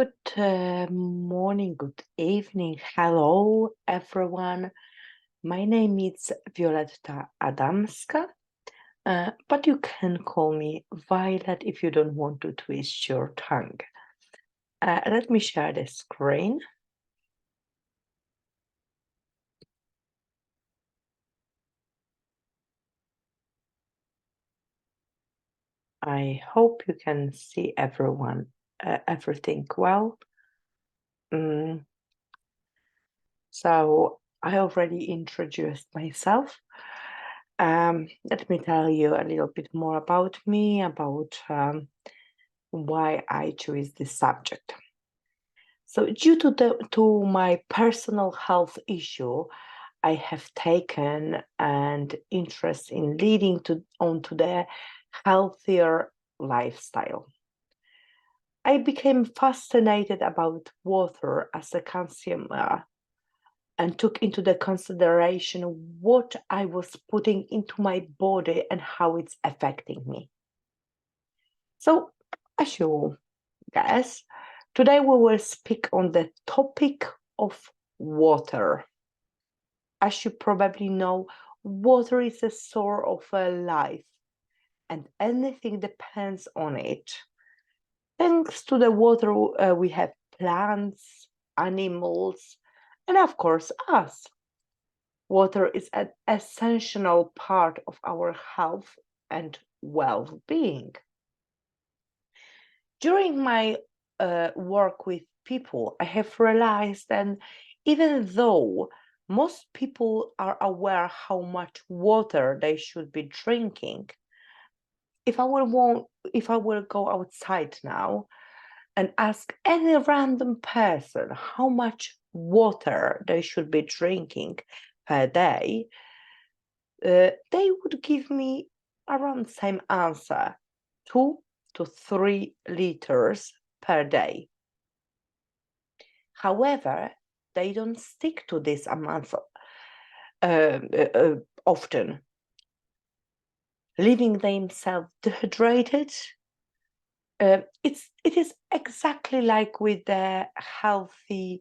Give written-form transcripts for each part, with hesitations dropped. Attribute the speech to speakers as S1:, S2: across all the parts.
S1: Good morning, good evening. Hello, everyone. My name is Violetta Adamska, but you can call me Violet if you don't want to twist your tongue. Let me share the screen. I hope you can see everything well. So I already introduced myself. Let me tell you a little bit more about me, about why I chose this subject. So due to my personal health issue, I have taken an interest in leading onto the healthier lifestyle. I became fascinated about water as a consumer and took into the consideration what I was putting into my body and how it's affecting me. So, as you guess, today we will speak on the topic of water. As you probably know, water is a source of life, and anything depends on it. Thanks to the water, we have plants, animals, and of course, us. Water is an essential part of our health and well-being. During my work with people, I have realized that even though most people are aware how much water they should be drinking, if I will go outside now and ask any random person how much water they should be drinking per day, they would give me around the same answer, 2 to 3 liters per day. However, they don't stick to this amount often, leaving themselves dehydrated. It is exactly like with the healthy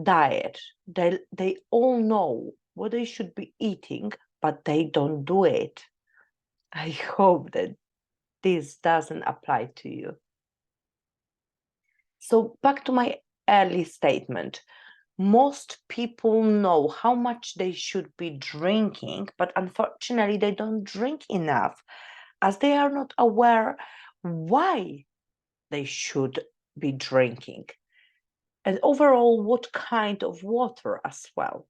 S1: diet. They all know what they should be eating, but they don't do it. I hope that this doesn't apply to you. So back to my early statement. Most people know how much they should be drinking, but unfortunately they don't drink enough, as they are not aware why they should be drinking, and overall what kind of water as well.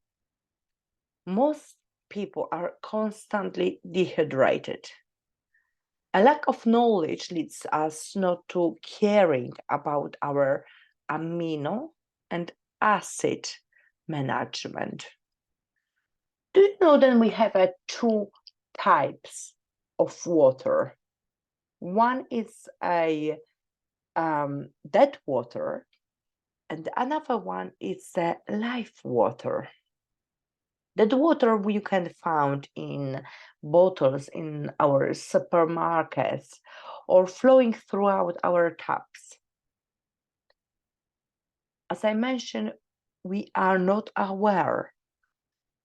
S1: Most people are constantly dehydrated. A lack of knowledge leads us not to caring about our amino and acid management. Do you know that we have two types of water? One is a dead water, and another one is life water. That water you can find in bottles in our supermarkets or flowing throughout our taps. As I mentioned, we are not aware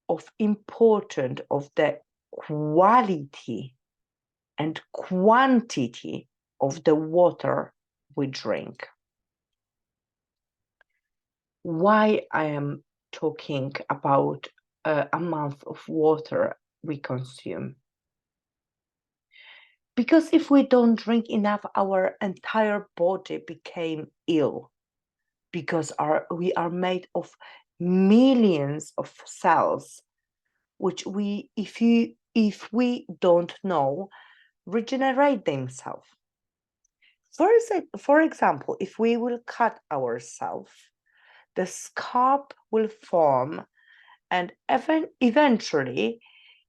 S1: of importance of the quality and quantity of the water we drink. Why I am talking about amount of water we consume? Because if we don't drink enough, our entire body became ill, because we are made of millions of cells, which if we don't know, regenerate themselves. For example, if we will cut ourselves, the scalp will form, and eventually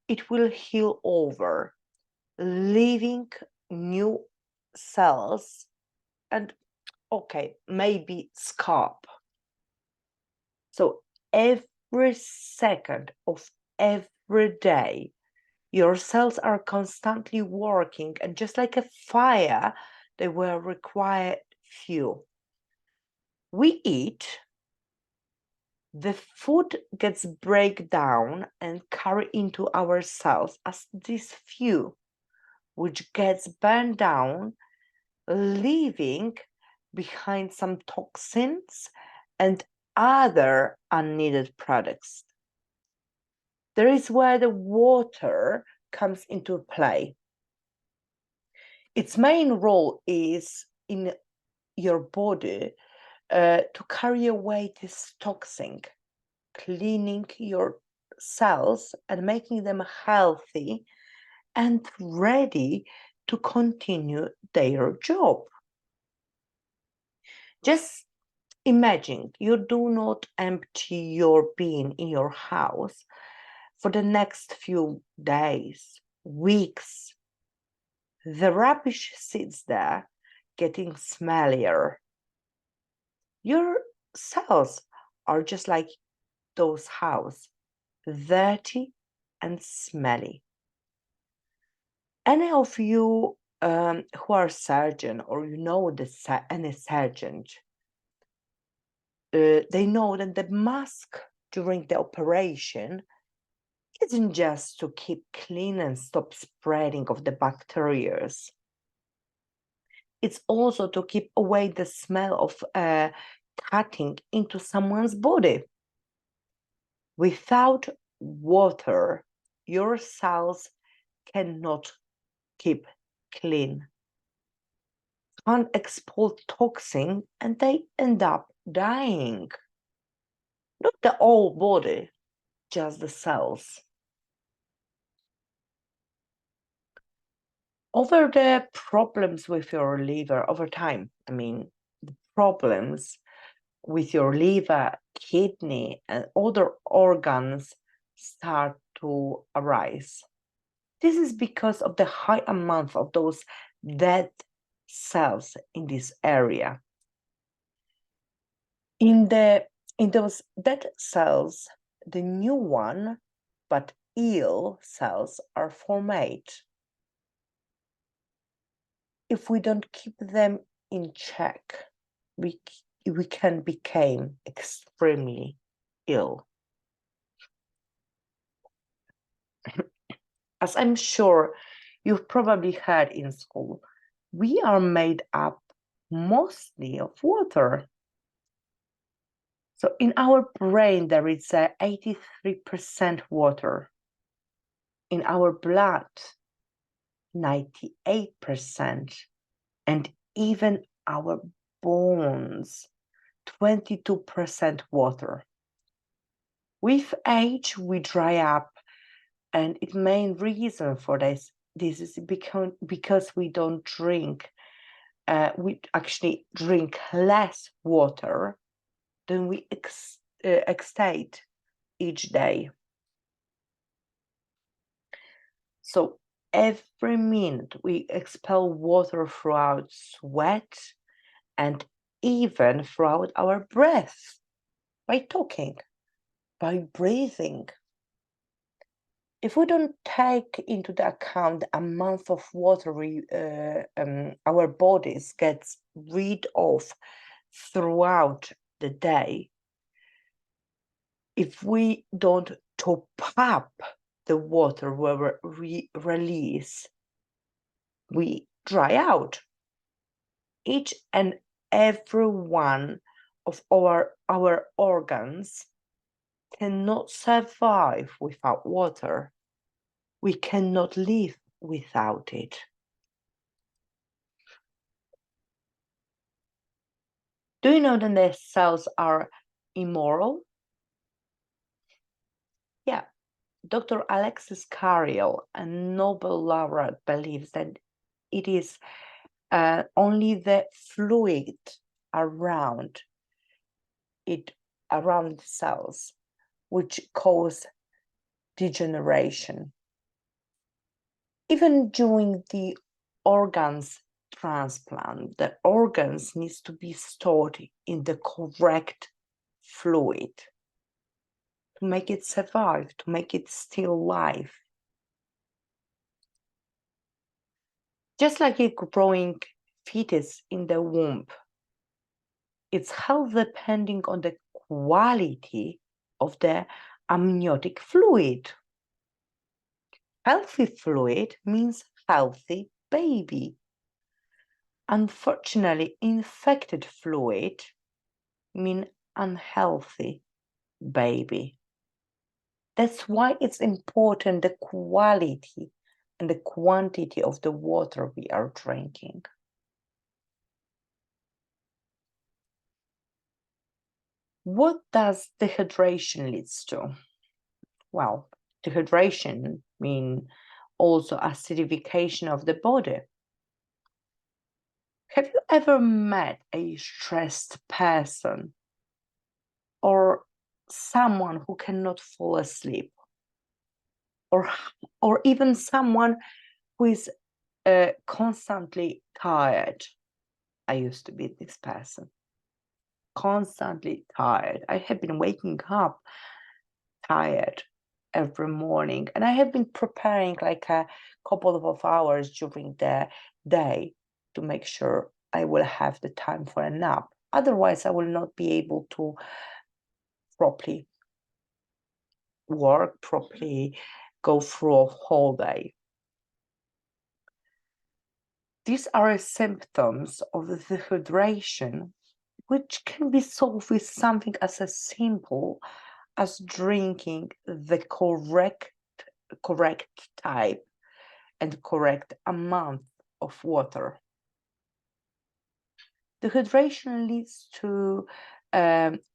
S1: it will heal over, leaving new cells and, okay, maybe scalp. So every second of every day, your cells are constantly working, and just like a fire, they will require fuel. We eat, the food gets break down and carried into our cells as this fuel, which gets burned down, leaving behind some toxins and other unneeded products. There is where the water comes into play. Its main role is in your body to carry away this toxin, cleaning your cells and making them healthy and ready to continue their job. Just imagine you do not empty your bin in your house for the next few days, weeks. The rubbish sits there getting smellier. Your cells are just like those houses, dirty and smelly. Any of you who are surgeon or you know any surgeon, they know that the mask during the operation isn't just to keep clean and stop spreading of the bacteria. It's also to keep away the smell of cutting into someone's body. Without water, your cells cannot keep clean, can't expel toxin, and they end up dying. Not the whole body, just the cells. Over the problems with your liver over time, the problems with your liver, kidney, and other organs start to arise. This is because of the high amount of those dead cells in this area. In those dead cells, the new one, but ill cells are formed. If we don't keep them in check, we can become extremely ill. As I'm sure you've probably heard in school, we are made up mostly of water. So in our brain, there is 83% water. In our blood, 98%. And even our bones, 22% water. With age, we dry up, and the main reason for this is because we don't drink. We actually drink less water than we extate each day. So every minute we expel water throughout sweat and even throughout our breath by talking, by breathing. If we don't take into the account the amount of water our bodies gets rid of throughout the day, if we don't top up the water where we release, we dry out. Each and every one of our organs cannot survive without water. We cannot live without it. Do you know that the cells are immoral? Yeah. Dr. Alexis Carrel, a Nobel laureate, believes that it is only the fluid around the cells which cause degeneration. Even during the organs transplant, the organs needs to be stored in the correct fluid to make it survive, to make it still live. Just like a growing fetus in the womb, It's health depending on the quality of the amniotic fluid. Healthy fluid means healthy baby. Unfortunately, infected fluid means unhealthy baby. That's why it's important the quality and the quantity of the water we are drinking. What does dehydration leads to? Well, dehydration means also acidification of the body. Have you ever met a stressed person or someone who cannot fall asleep? Or even someone who is constantly tired? I used to be this person. Constantly tired. I have been waking up tired every morning, and I have been preparing like a couple of hours during the day to make sure I will have the time for a nap. Otherwise, I will not be able to properly work, properly go through a whole day. These are symptoms of the dehydration, which can be solved with something as simple as drinking the correct type and correct amount of water. Dehydration leads to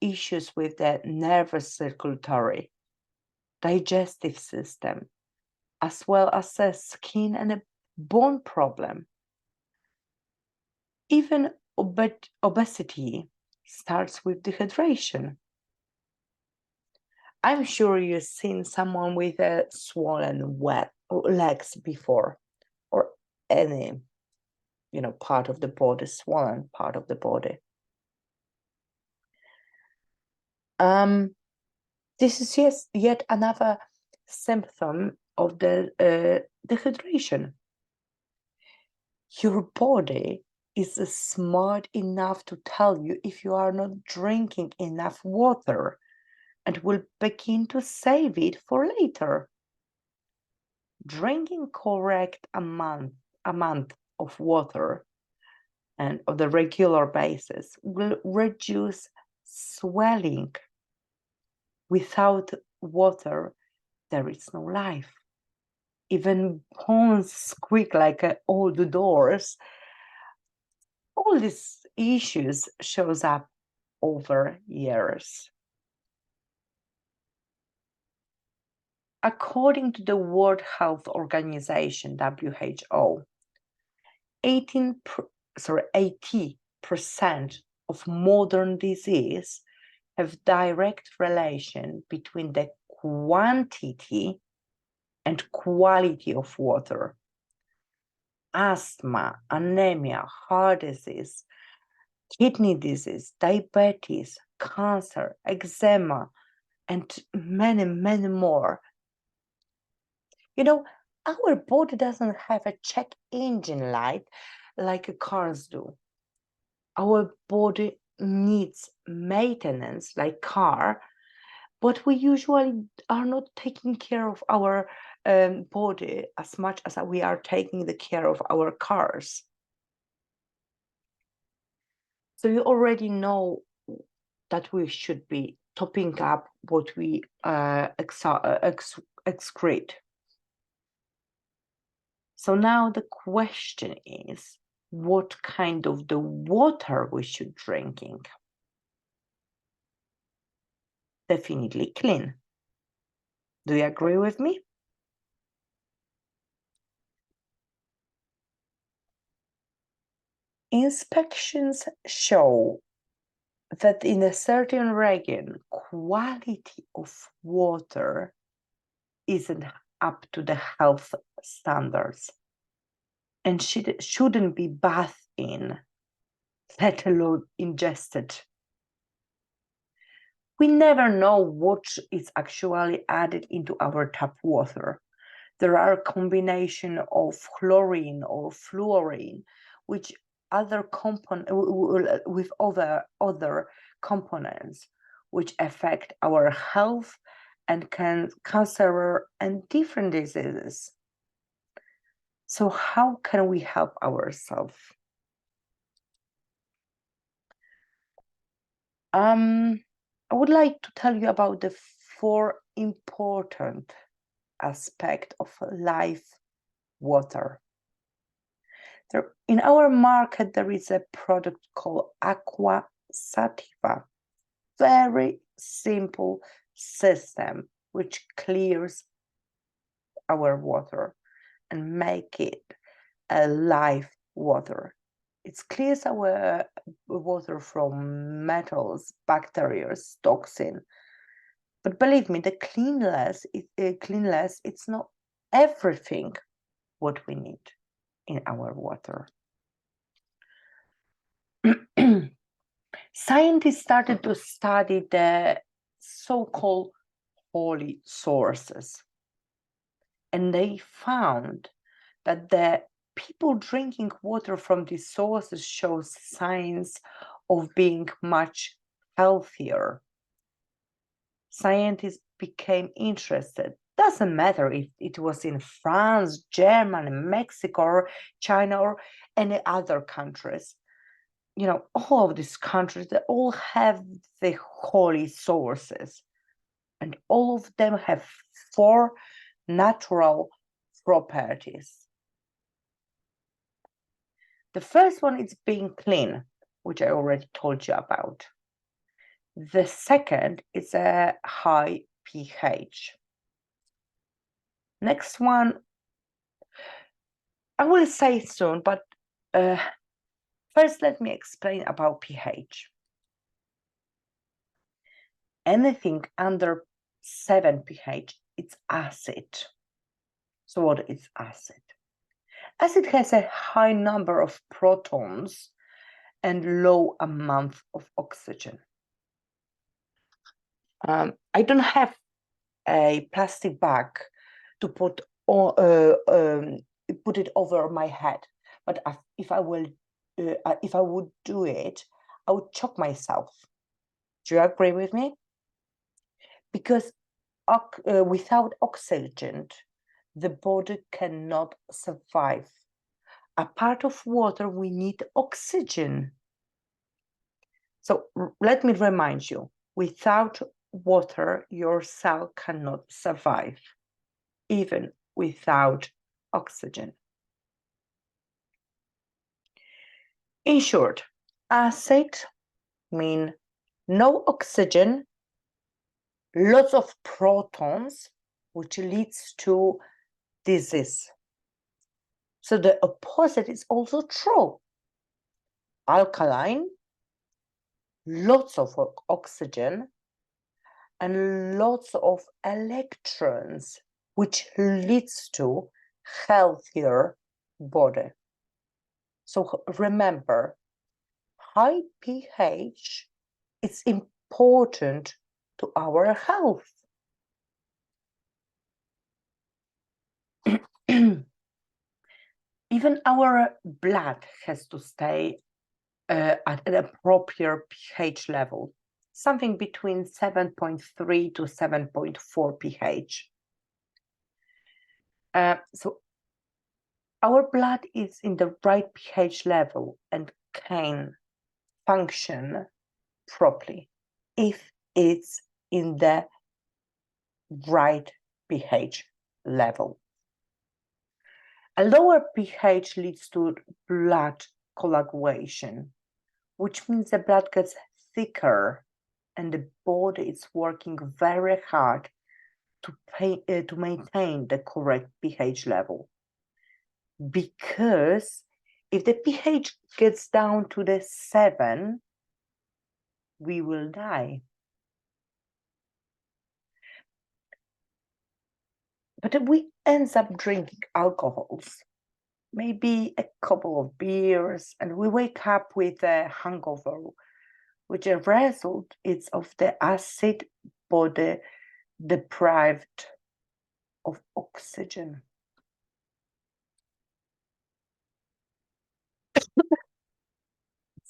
S1: issues with the nervous circulatory, digestive system, as well as a skin and a bone problem. Even obesity starts with dehydration. I'm sure you've seen someone with a swollen wet legs before, or any, part of the body, swollen part of the body. This is yet another symptom of the dehydration. Your body is smart enough to tell you if you are not drinking enough water and will begin to save it for later. Drinking correct amount of water and on the regular basis will reduce swelling. Without water, there is no life. Even bones squeak like old doors. All these issues shows up over years. According to the World Health Organization, WHO, 80% of modern disease have direct relation between the quantity and quality of water. Asthma, anemia, heart disease, kidney disease, diabetes, cancer, eczema, and many, many more. Our body doesn't have a check engine light like cars do. Our body needs maintenance like car, but we usually are not taking care of our body as much as we are taking the care of our cars. So you already know that we should be topping up what we excrete. So now the question is, what kind of the water we should drinking? Definitely clean. Do you agree with me? Inspections show that in a certain region, quality of water isn't up to the health standards and shouldn't be bathed in, let alone ingested. We never know what is actually added into our tap water. There are a combination of chlorine or fluorine, which other components which affect our health and cancer and different diseases. So how can we help ourselves? I would like to tell you about the 4 important aspects of life water. In our market, there is a product called Aqua Sativa. Very simple system which clears our water and make it a live water. It clears our water from metals, bacteria, toxin. But believe me, the cleanliness, it's not everything what we need in our water. Scientists started to study the so-called holy sources, and they found that the people drinking water from these sources show signs of being much healthier. Scientists became interested. Doesn't matter if it was in France, Germany, Mexico, or China, or any other countries. You know, all of these countries, they all have the holy sources, and all of them have 4 natural properties. The first one is being clean, which I already told you about. The second is a high pH. Next one, I will say soon, but first let me explain about pH. Anything under 7 pH, it's acid. So what is acid? Acid has a high number of protons and low amount of oxygen. I don't have a plastic bag to put it over my head, but if I would do it, I would choke myself. Do you agree with me? Because without oxygen, the body cannot survive. A part of water, we need oxygen. So let me remind you, without water, your cell cannot survive, even without oxygen. In short, acid means no oxygen, lots of protons, which leads to disease. So the opposite is also true. Alkaline, lots of oxygen, and lots of electrons, which leads to healthier body. So remember, high pH is important to our health. Even our blood has to stay at an appropriate pH level, something between 7.3 to 7.4 pH. So our blood is in the right pH level and can function properly if it's in the right pH level. A lower pH leads to blood coagulation, which means the blood gets thicker and the body is working very hard to maintain the correct pH level. Because if the pH gets down to the 7, we will die. But we end up drinking alcohols, maybe a couple of beers, and we wake up with a hangover, which a result is of the acid body deprived of oxygen.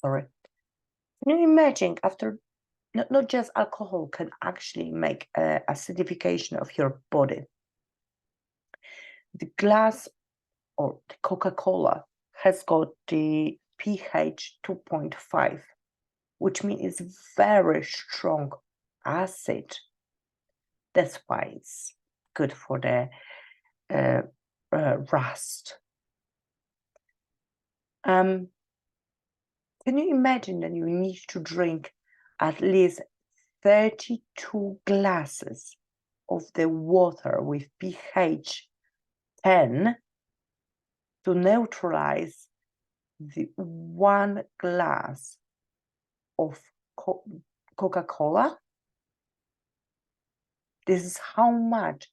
S1: Sorry. Can you imagine after not just alcohol can actually make acidification of your body? The glass or the Coca-Cola has got the pH 2.5, which means it's very strong acid. That's why it's good for the rust. Can you imagine that you need to drink at least 32 glasses of the water with pH 10 to neutralize the 1 glass of Coca-Cola? This is how much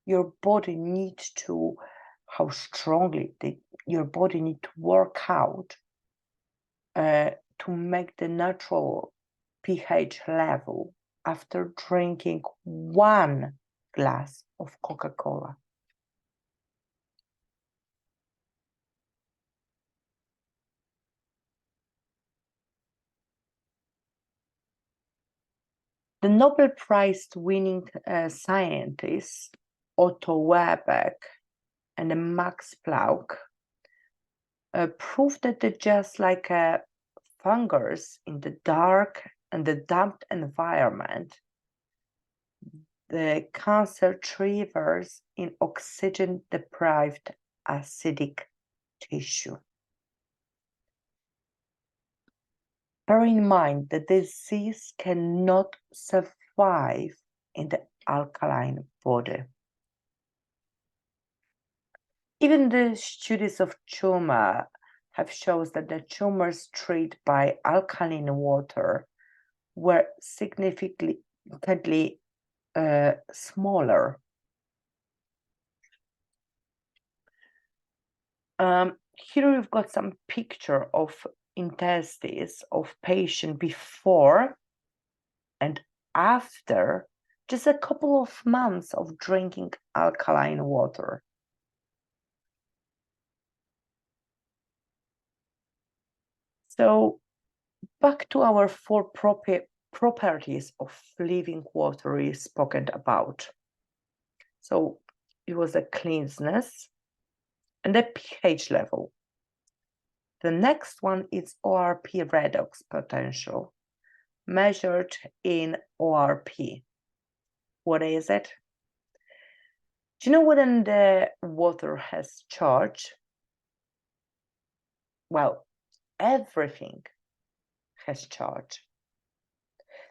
S1: your body needs to, how strongly your body needs to work out to make the natural pH level after drinking 1 glass of Coca-Cola. The Nobel Prize winning scientists Otto Warburg and Max Planck proved that just like a fungus in the dark and the damp environment, the cancer thrives in oxygen-deprived acidic tissue. Bear in mind that the disease cannot survive in the alkaline body. Even the studies of tumor have shown that the tumors treated by alkaline water were significantly smaller. Here we've got some picture of intestines of patient before and after just a couple of months of drinking alkaline water. So back to our 4 properties of living water is spoken about. So it was a cleanness and the pH level. The next one is ORP redox potential, measured in ORP. What is it? Do you know when the water has charge? Well, everything has charge.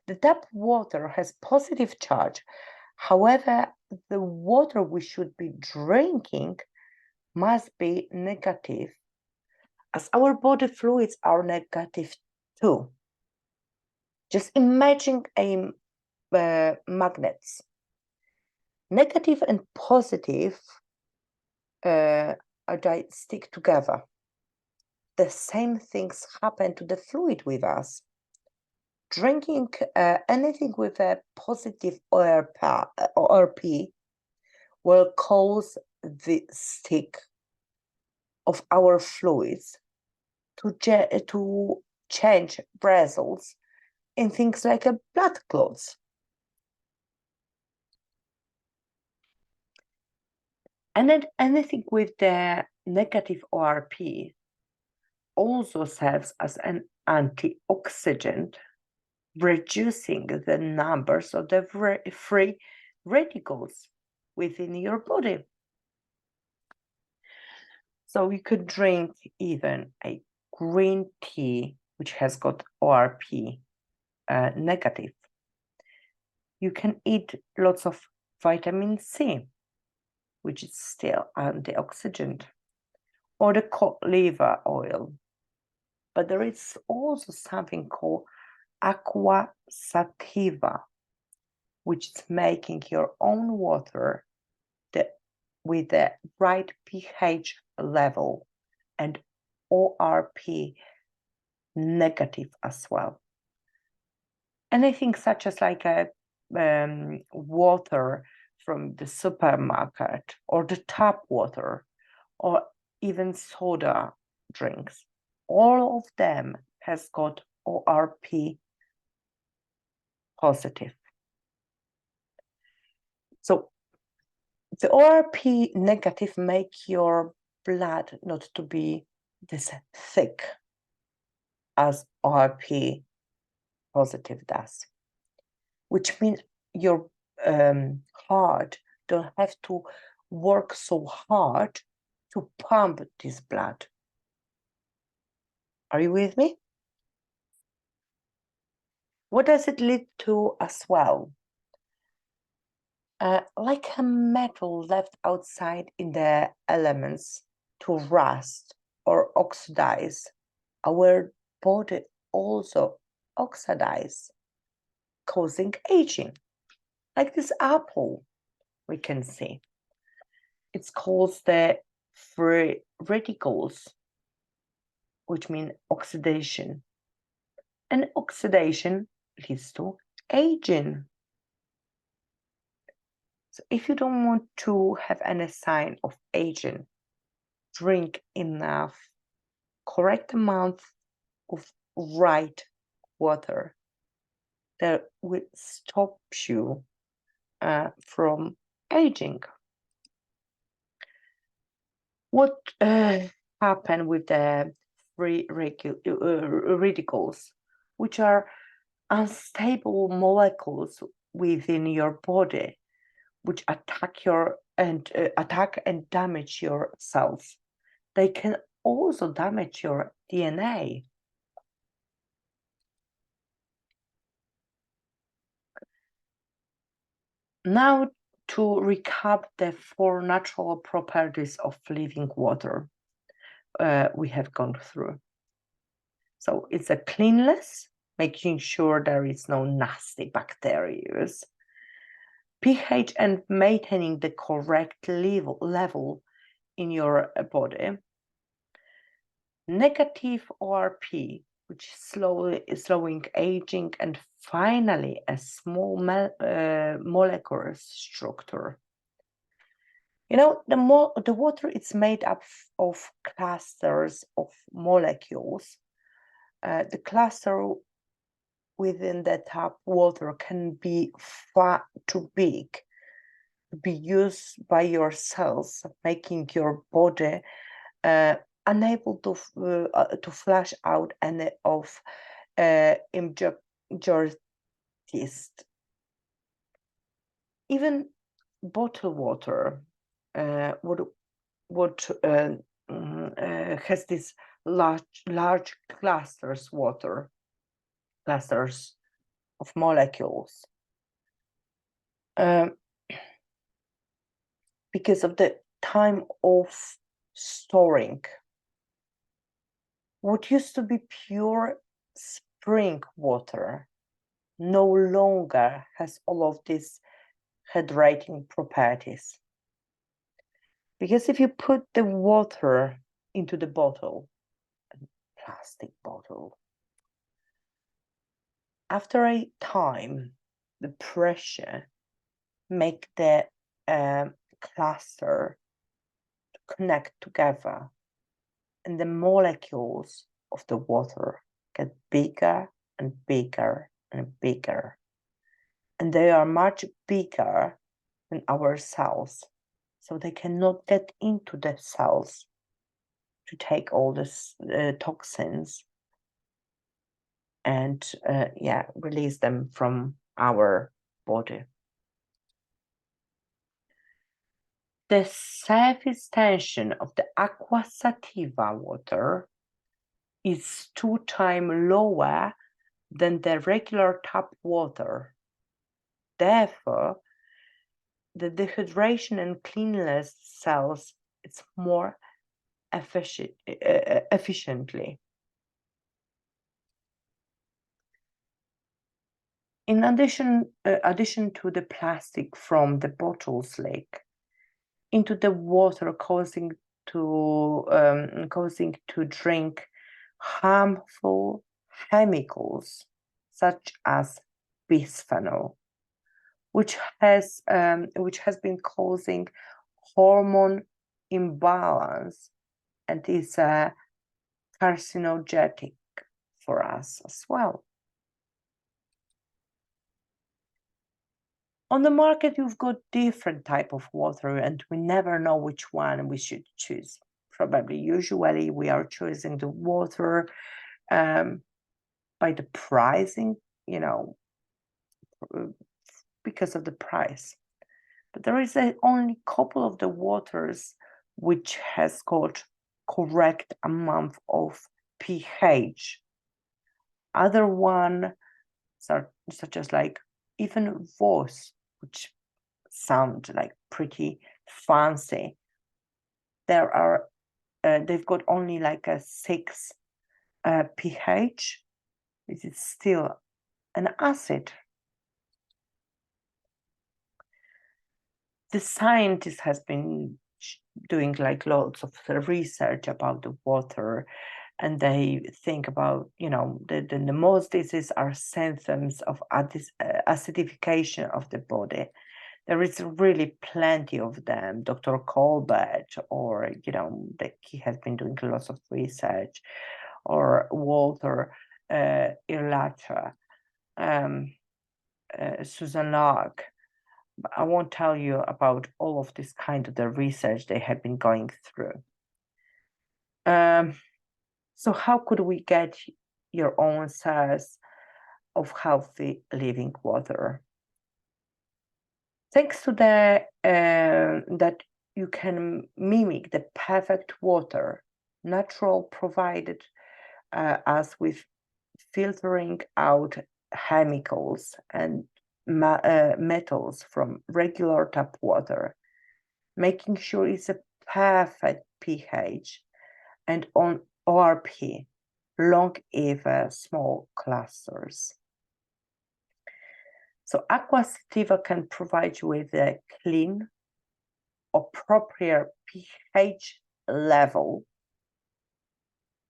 S1: The tap water has positive charge. However, the water we should be drinking must be negative, as our body fluids are negative too. Just imagine a magnets. Negative and positive they stick together. The same things happen to the fluid with us. Drinking anything with a positive ORP will cause the stick of our fluids to change results in things like a blood clots. And then anything with the negative ORP also serves as an antioxidant, reducing the numbers of the free radicals within your body. So you could drink even a green tea, which has got ORP negative. You can eat lots of vitamin C, which is still antioxidant, or the cod liver oil. But there is also something called aqua sativa, which is making your own water with the right pH level and ORP negative as well. Anything such as like a water from the supermarket or the tap water or even soda drinks, all of them has got ORP positive. So the ORP negative make your blood not to be this thick as ORP positive does, which means your heart don't have to work so hard to pump this blood. Are you with me? What does it lead to as well? Like a metal left outside in the elements to rust or oxidize, our body also oxidize, causing aging. Like this apple, we can see. It's called the free radicals, which mean oxidation. And oxidation leads to aging. So if you don't want to have any sign of aging, drink enough, correct amount of right water that will stop you from aging. What happened with the free radicals, which are unstable molecules within your body, which attack and damage your cells. They can also damage your DNA. Now, to recap the 4 natural properties of living water we have gone through. So it's a cleanliness, making sure there is no nasty bacteria, pH and maintaining the correct level in your body, negative ORP, which is slowing aging, and finally a small molecular structure. You know, the water is made up of clusters of molecules. The cluster within the tap water can be far too big to be used by your cells, making your body unable to flush out any of impurities. Even bottled water, what has these large clusters of molecules, because of the time of storing. What used to be pure spring water no longer has all of these hydrating properties. Because if you put the water into the bottle, a plastic bottle, after a time, the pressure make the cluster connect together, and the molecules of the water get bigger and bigger and bigger. And they are much bigger than our cells. So they cannot get into the cells to take all these toxins and release them from our body. The surface tension of the aqua sativa water is 2 times lower than the regular tap water. Therefore, the dehydration and cleanliness cells it's more efficiently. In addition to the plastic from the bottles leak into the water, causing to drink harmful chemicals such as bisphenol, which has been causing hormone imbalance and is carcinogenic for us as well. On the market, you've got different type of water, and we never know which one we should choose. Probably, usually, we are choosing the water by the pricing, because of the price. But there is only couple of the waters which has got correct amount of pH. Other one, such as like even Voss, which sound like pretty fancy. They've got only like a 6 pH. It is still an acid. The scientist has been doing like lots of research about the water, and they think about, the most diseases are symptoms of acidification of the body. There is really plenty of them. Dr. Colbert, or, he has been doing lots of research, or Walter Irlatra, Susan Locke. But I won't tell you about all of this kind of the research they have been going through. So how could we get your own source of healthy living water? Thanks to that you can mimic the perfect water, natural provided us with filtering out chemicals and metals from regular tap water, making sure it's a perfect pH and on ORP, long even small clusters. So Aqua Sativa can provide you with a clean, appropriate pH level,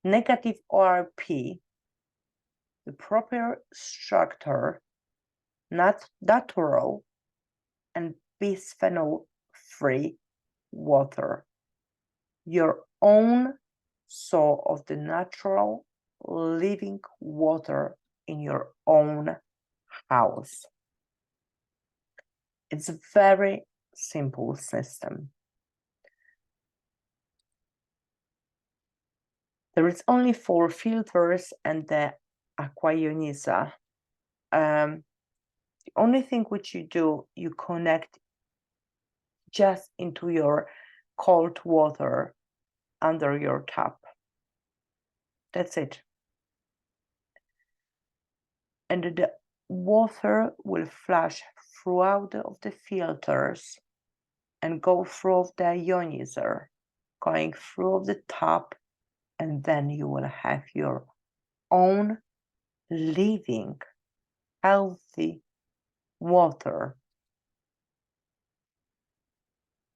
S1: negative ORP, the proper structure, natural and bisphenol-free water. Your own source of the natural living water in your own house. It's a very simple system. There is only 4 filters and the Aqua Ionisa. The only thing which you do, you connect just into your cold water under your tap. That's it. And the water will flush throughout of the filters and go through the ionizer, going through the tap, and then you will have your own living, healthy water.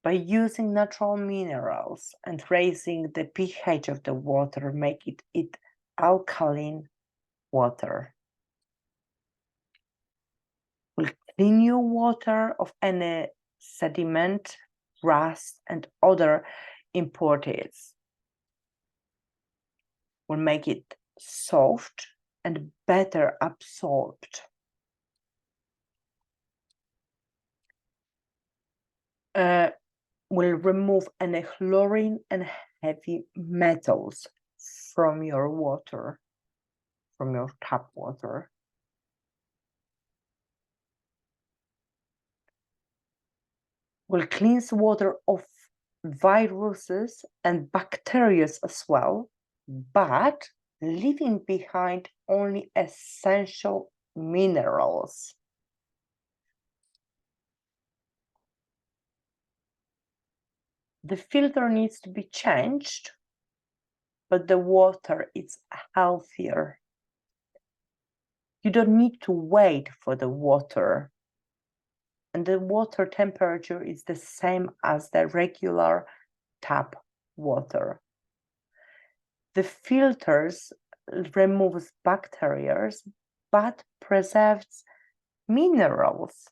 S1: By using natural minerals and raising the pH of the water, make it alkaline water. Will clean your water of any sediment, rust, and other impurities. Will make it soft and better absorbed. Will remove any chlorine and heavy metals from your water, from your tap water. Will cleanse water of viruses and bacteria as well, but leaving behind only essential minerals. The filter needs to be changed, but the water is healthier. You don't need to wait for the water. And the water temperature is the same as the regular tap water. The filters removes bacteria, but preserves minerals.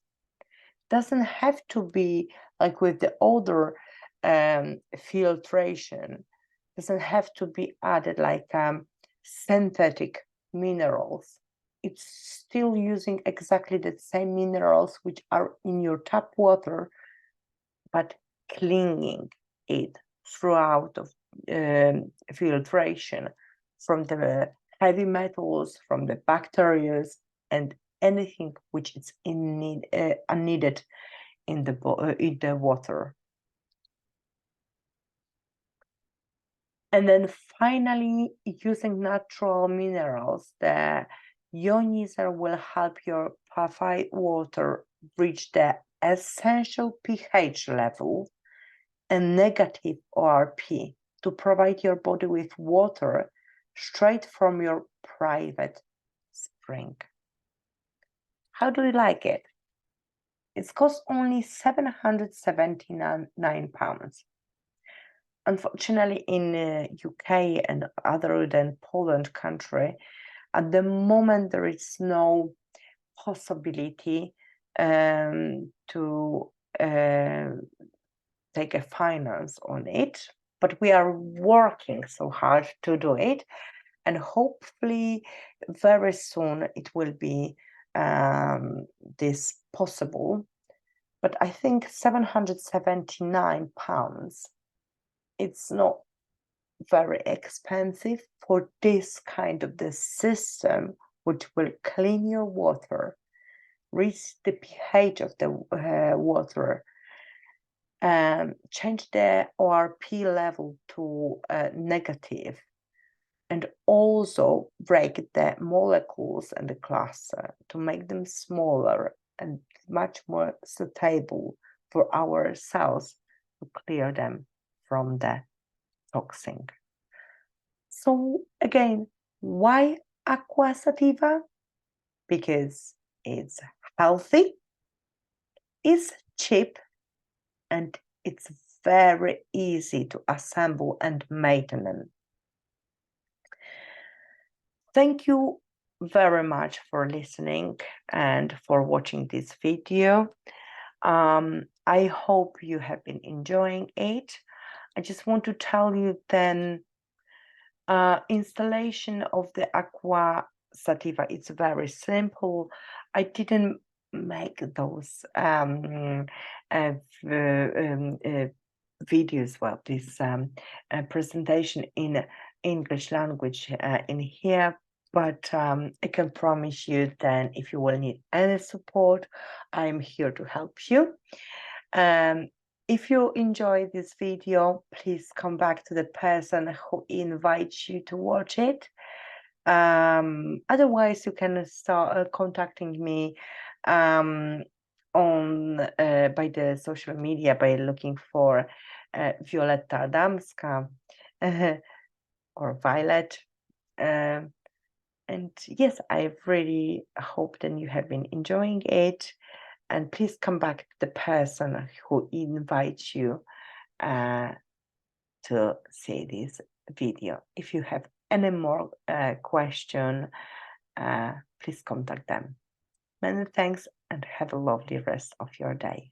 S1: Doesn't have to be like with the other filtration. Doesn't have to be added like synthetic minerals. It's still using exactly the same minerals which are in your tap water, but cleaning it throughout of filtration from the heavy metals, from the bacteria, and anything which is unneeded in the water. And then finally, using natural minerals, the ionizer will help your purified water reach the essential pH level and negative ORP to provide your body with water straight from your private spring. How do you like it? It costs only £779. Unfortunately, in UK and other than Poland country, at the moment there is no possibility to take a finance on it, but we are working so hard to do it, and hopefully very soon it will be this possible. But I think £779, it's not very expensive for this kind of the system, which will clean your water, reach the pH of the water, change the ORP level to negative, and also break the molecules and the cluster to make them smaller and much more suitable for our cells to clear them from the toxin. So again, why Aqua Sativa? Because it's healthy, it's cheap, and it's very easy to assemble and maintain. Thank you very much for listening and for watching this video. I hope you have been enjoying it. I just want to tell you then installation of the Aqua Sativa, it's very simple. I didn't make those videos, well, this presentation in English language in here, but I can promise you then if you will need any support, I'm here to help you. If you enjoy this video, please come back to the person who invites you to watch it. Otherwise, you can start contacting me on by the social media by looking for Violetta Adamska or Violet. And yes, I really hope that you have been enjoying it. And please come back to the person who invites you to see this video. If you have any more question, please contact them. Many thanks and have a lovely rest of your day.